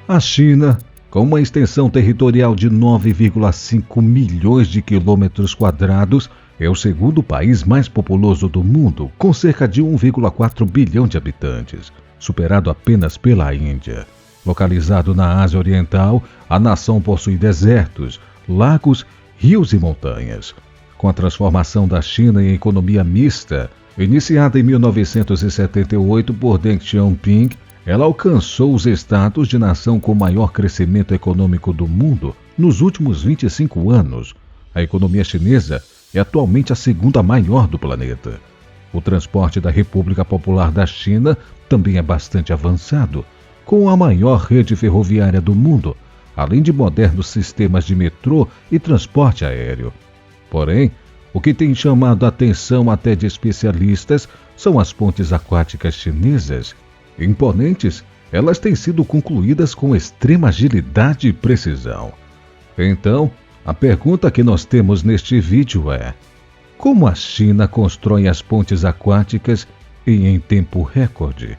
A China, com uma extensão territorial de 9,5 milhões de quilômetros quadrados, é o segundo país mais populoso do mundo, com cerca de 1,4 bilhão de habitantes, superado apenas pela Índia. Localizado na Ásia Oriental, a nação possui desertos, lagos, rios e montanhas. Com a transformação da China em economia mista, iniciada em 1978 por Deng Xiaoping, ela alcançou os status de nação com maior crescimento econômico do mundo nos últimos 25 anos. A economia chinesa é atualmente a segunda maior do planeta. O transporte da República Popular da China também é bastante avançado, com a maior rede ferroviária do mundo, além de modernos sistemas de metrô e transporte aéreo. Porém, o que tem chamado a atenção até de especialistas são as pontes aquáticas chinesas. Imponentes, elas têm sido concluídas com extrema agilidade e precisão. Então, a pergunta que nós temos neste vídeo é: como a China constrói as pontes aquáticas e em tempo recorde?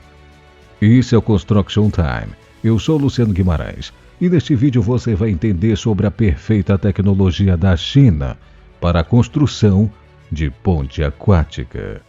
Isso é o Construction Time. Eu sou Luciano Guimarães e neste vídeo você vai entender sobre a perfeita tecnologia da China para a construção de ponte aquática.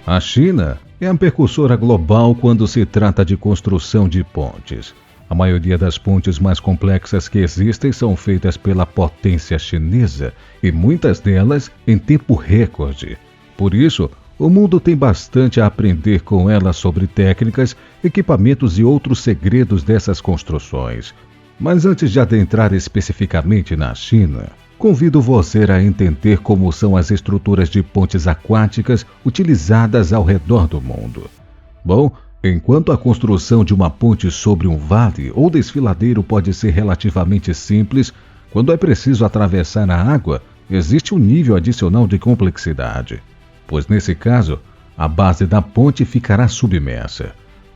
A China é a precursora global quando se trata de construção de pontes. A maioria das pontes mais complexas que existem são feitas pela potência chinesa e muitas delas em tempo recorde. Por isso, o mundo tem bastante a aprender com ela sobre técnicas, equipamentos e outros segredos dessas construções. Mas antes de adentrar especificamente na China, convido você a entender como são as estruturas de pontes aquáticas utilizadas ao redor do mundo. Bom, enquanto a construção de uma ponte sobre um vale ou desfiladeiro pode ser relativamente simples, quando é preciso atravessar a água, existe um nível adicional de complexidade, pois nesse caso, a base da ponte ficará submersa.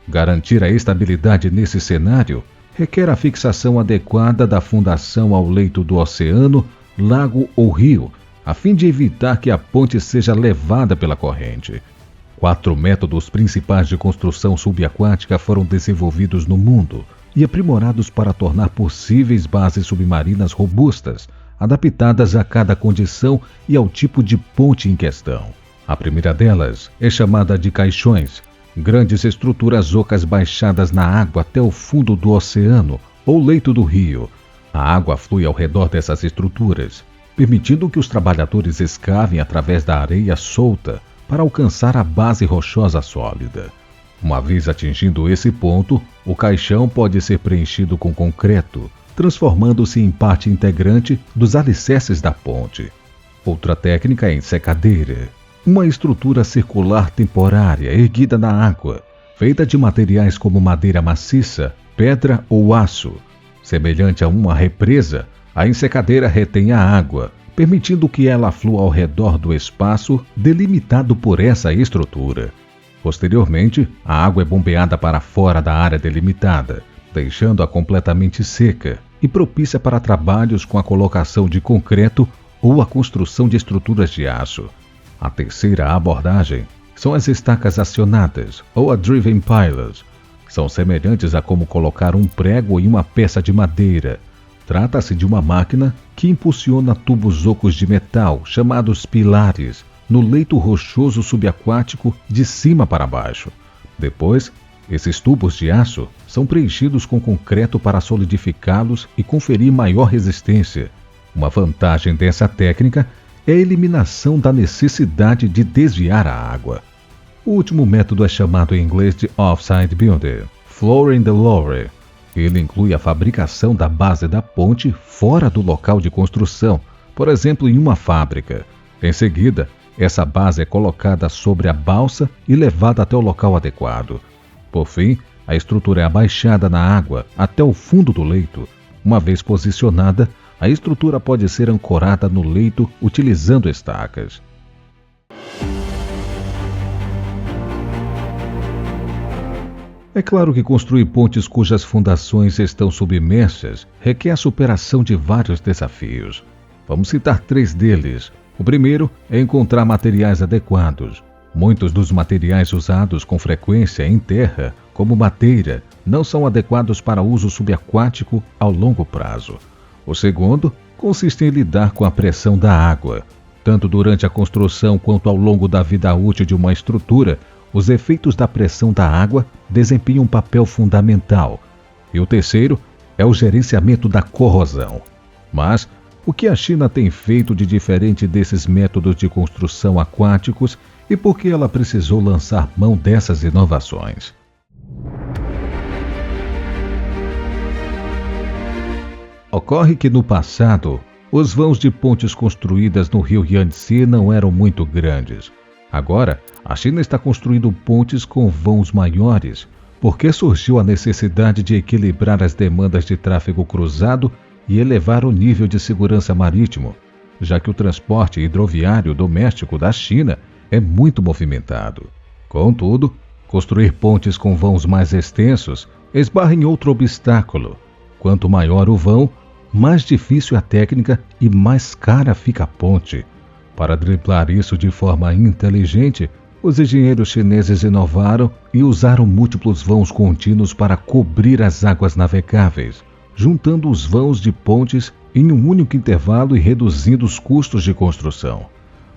Garantir a estabilidade nesse cenário requer a fixação adequada da fundação ao leito do oceano, lago ou rio, a fim de evitar que a ponte seja levada pela corrente. 4 métodos principais de construção subaquática foram desenvolvidos no mundo e aprimorados para tornar possíveis bases submarinas robustas, adaptadas a cada condição e ao tipo de ponte em questão. A primeira delas é chamada de caixões, grandes estruturas ocas baixadas na água até o fundo do oceano ou leito do rio. A água flui ao redor dessas estruturas, permitindo que os trabalhadores escavem através da areia solta para alcançar a base rochosa sólida. Uma vez atingindo esse ponto, o caixão pode ser preenchido com concreto, transformando-se em parte integrante dos alicerces da ponte. Outra técnica é a ensecadeira, uma estrutura circular temporária erguida na água, feita de materiais como madeira maciça, pedra ou aço. Semelhante a uma represa, a ensecadeira retém a água, permitindo que ela flua ao redor do espaço delimitado por essa estrutura. Posteriormente, a água é bombeada para fora da área delimitada, deixando-a completamente seca e propícia para trabalhos com a colocação de concreto ou a construção de estruturas de aço. A terceira abordagem são as estacas acionadas, ou a driven pillars. São semelhantes a como colocar um prego em uma peça de madeira. Trata-se de uma máquina que impulsiona tubos ocos de metal, chamados pilares, no leito rochoso subaquático de cima para baixo. Depois, esses tubos de aço são preenchidos com concreto para solidificá-los e conferir maior resistência. Uma vantagem dessa técnica é a eliminação da necessidade de desviar a água. O último método é chamado em inglês de offsite building, floor in the lower. Ele inclui a fabricação da base da ponte fora do local de construção, por exemplo, em uma fábrica. Em seguida, essa base é colocada sobre a balsa e levada até o local adequado. Por fim, a estrutura é abaixada na água até o fundo do leito. Uma vez posicionada, a estrutura pode ser ancorada no leito utilizando estacas. É claro que construir pontes cujas fundações estão submersas requer a superação de vários desafios. Vamos citar 3 deles. O primeiro é encontrar materiais adequados. Muitos dos materiais usados com frequência em terra, como madeira, não são adequados para uso subaquático ao longo prazo. O segundo consiste em lidar com a pressão da água. Tanto durante a construção quanto ao longo da vida útil de uma estrutura, os efeitos da pressão da água desempenham um papel fundamental. E o terceiro é o gerenciamento da corrosão. Mas o que a China tem feito de diferente desses métodos de construção aquáticos e por que ela precisou lançar mão dessas inovações? Ocorre que no passado, os vãos de pontes construídas no rio Yangtze não eram muito grandes. Agora, a China está construindo pontes com vãos maiores, porque surgiu a necessidade de equilibrar as demandas de tráfego cruzado e elevar o nível de segurança marítimo, já que o transporte hidroviário doméstico da China é muito movimentado. Contudo, construir pontes com vãos mais extensos esbarra em outro obstáculo. Quanto maior o vão, mais difícil a técnica e mais cara fica a ponte. Para driblar isso de forma inteligente, os engenheiros chineses inovaram e usaram múltiplos vãos contínuos para cobrir as águas navegáveis, juntando os vãos de pontes em um único intervalo e reduzindo os custos de construção.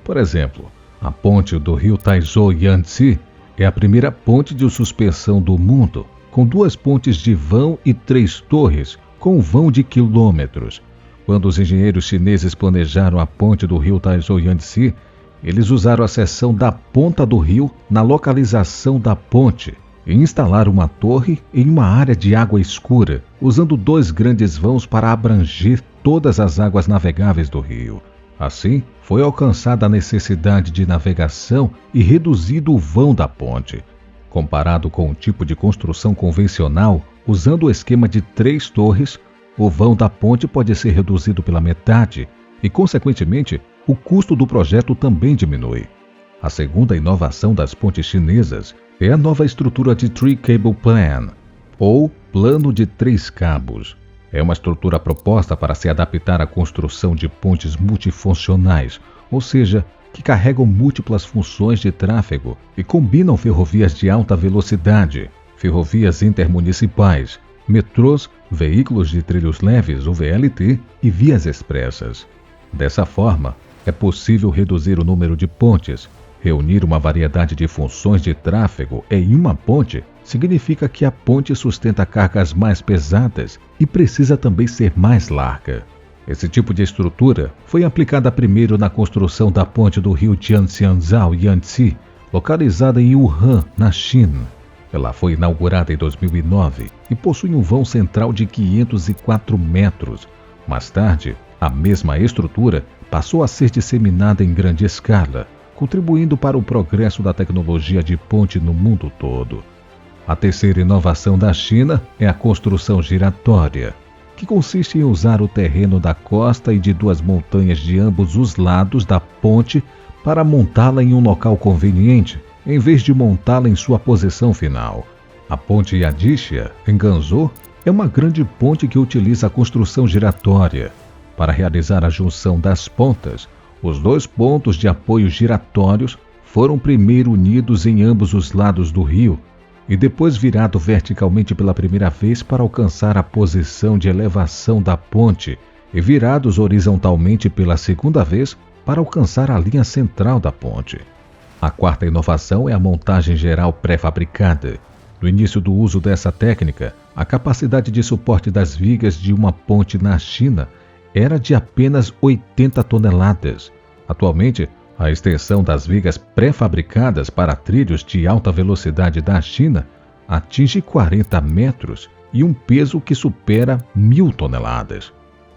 Por exemplo, a ponte do rio Taizhou Yangtze é a primeira ponte de suspensão do mundo, com 2 pontes de vão e 3 torres, com um vão de quilômetros. Quando os engenheiros chineses planejaram a ponte do rio Taizhou Yangtze, eles usaram a seção da ponta do rio na localização da ponte e instalaram uma torre em uma área de água escura, usando 2 grandes vãos para abranger todas as águas navegáveis do rio. Assim, foi alcançada a necessidade de navegação e reduzido o vão da ponte. Comparado com o tipo de construção convencional, usando o esquema de 3 torres, o vão da ponte pode ser reduzido pela metade e, consequentemente, o custo do projeto também diminui. A segunda inovação das pontes chinesas é a nova estrutura de Three Cable Plan, ou Plano de 3 Cabos. É uma estrutura proposta para se adaptar à construção de pontes multifuncionais, ou seja, que carregam múltiplas funções de tráfego e combinam ferrovias de alta velocidade, ferrovias intermunicipais, metrôs, veículos de trilhos leves, o VLT, e vias expressas. Dessa forma, é possível reduzir o número de pontes. Reunir uma variedade de funções de tráfego em uma ponte significa que a ponte sustenta cargas mais pesadas e precisa também ser mais larga. Esse tipo de estrutura foi aplicada primeiro na construção da ponte do rio Jiangxiangzhou Yangtze, localizada em Wuhan, na China. Ela foi inaugurada em 2009 e possui um vão central de 504 metros. Mais tarde, a mesma estrutura passou a ser disseminada em grande escala, contribuindo para o progresso da tecnologia de ponte no mundo todo. A terceira inovação da China é a construção giratória, que consiste em usar o terreno da costa e de 2 montanhas de ambos os lados da ponte para montá-la em um local conveniente, em vez de montá-la em sua posição final. A ponte Yadixia, em Ganzhou, é uma grande ponte que utiliza a construção giratória. Para realizar a junção das pontas, os 2 pontos de apoio giratórios foram primeiro unidos em ambos os lados do rio e depois virado verticalmente pela primeira vez para alcançar a posição de elevação da ponte e virados horizontalmente pela segunda vez para alcançar a linha central da ponte. A quarta inovação é a montagem geral pré-fabricada. No início do uso dessa técnica, a capacidade de suporte das vigas de uma ponte na China era de apenas 80 toneladas. Atualmente, a extensão das vigas pré-fabricadas para trilhos de alta velocidade da China atinge 40 metros e um peso que supera 1.000 toneladas.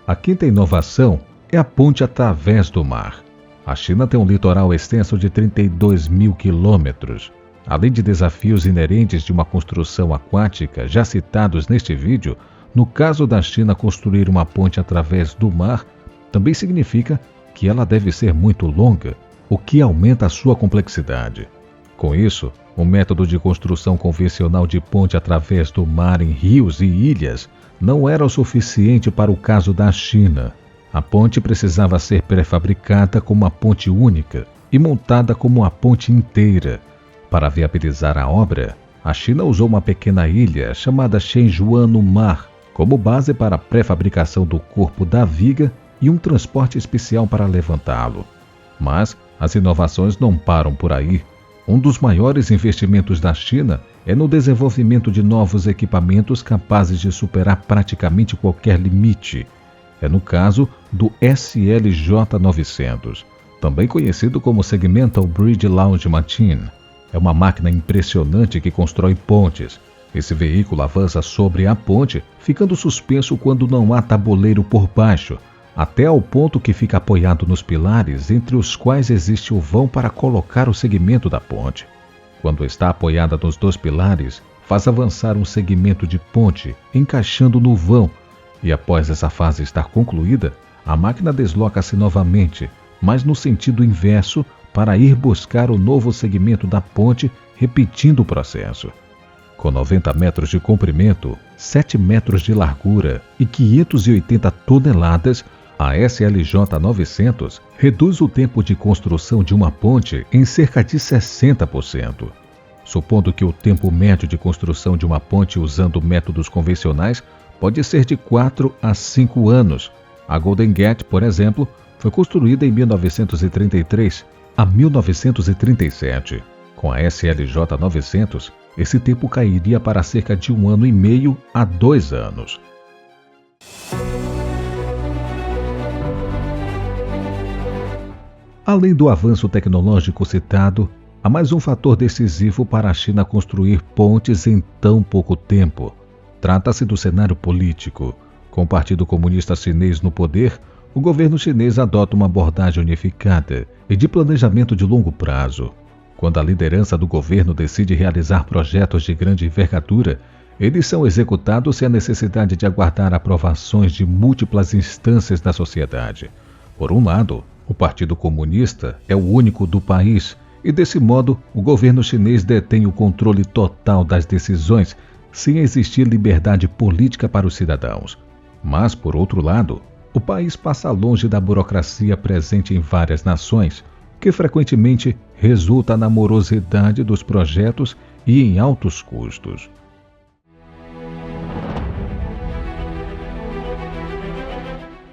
A quinta inovação é a ponte através do mar. A China tem um litoral extenso de 32.000 quilômetros. Além de desafios inerentes de uma construção aquática já citados neste vídeo, no caso da China construir uma ponte através do mar, também significa que ela deve ser muito longa, o que aumenta a sua complexidade. Com isso, o método de construção convencional de ponte através do mar em rios e ilhas não era o suficiente para o caso da China. A ponte precisava ser pré-fabricada como uma ponte única, e montada como uma ponte inteira. Para viabilizar a obra, a China usou uma pequena ilha chamada Shenzhuan no mar como base para a pré-fabricação do corpo da viga e um transporte especial para levantá-lo. Mas as inovações não param por aí. Um dos maiores investimentos da China é no desenvolvimento de novos equipamentos capazes de superar praticamente qualquer limite. É no caso do SLJ-900, também conhecido como Segmental Bridge Launch Machine. É uma máquina impressionante que constrói pontes. Esse veículo avança sobre a ponte, ficando suspenso quando não há tabuleiro por baixo, até ao ponto que fica apoiado nos pilares, entre os quais existe o vão para colocar o segmento da ponte. Quando está apoiada nos 2 pilares, faz avançar um segmento de ponte, encaixando no vão, e após essa fase estar concluída, a máquina desloca-se novamente, mas no sentido inverso, para ir buscar o novo segmento da ponte, repetindo o processo. Com 90 metros de comprimento, 7 metros de largura e 580 toneladas, a SLJ-900 reduz o tempo de construção de uma ponte em cerca de 60%. Supondo que o tempo médio de construção de uma ponte usando métodos convencionais pode ser de 4 a 5 anos. A Golden Gate, por exemplo, foi construída em 1933 a 1937. Com a SLJ-900, esse tempo cairia para cerca de 1 ano e meio a 2 anos. Além do avanço tecnológico citado, há mais um fator decisivo para a China construir pontes em tão pouco tempo. Trata-se do cenário político. Com o Partido Comunista Chinês no poder, o governo chinês adota uma abordagem unificada e de planejamento de longo prazo. Quando a liderança do governo decide realizar projetos de grande envergadura, eles são executados sem a necessidade de aguardar aprovações de múltiplas instâncias da sociedade. Por um lado, o Partido Comunista é o único do país e, desse modo, o governo chinês detém o controle total das decisões, sem existir liberdade política para os cidadãos. Mas, por outro lado, o país passa longe da burocracia presente em várias nações, que frequentemente resulta na morosidade dos projetos e em altos custos.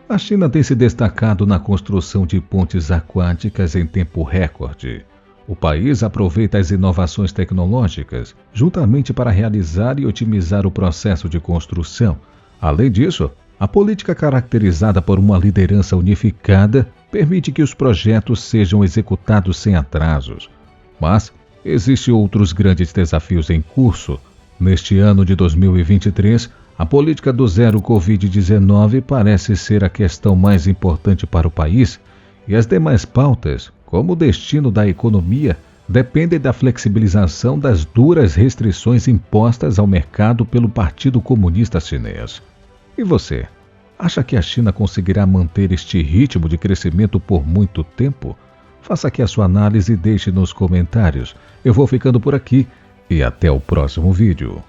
A China tem se destacado na construção de pontes aquáticas em tempo recorde. O país aproveita as inovações tecnológicas juntamente para realizar e otimizar o processo de construção. Além disso, a política caracterizada por uma liderança unificada permite que os projetos sejam executados sem atrasos. Mas existem outros grandes desafios em curso. Neste ano de 2023, a política do zero Covid-19 parece ser a questão mais importante para o país, e as demais pautas, como o destino da economia, dependem da flexibilização das duras restrições impostas ao mercado pelo Partido Comunista Chinês. E você, acha que a China conseguirá manter este ritmo de crescimento por muito tempo? Faça aqui a sua análise e deixe nos comentários. Eu vou ficando por aqui e até o próximo vídeo.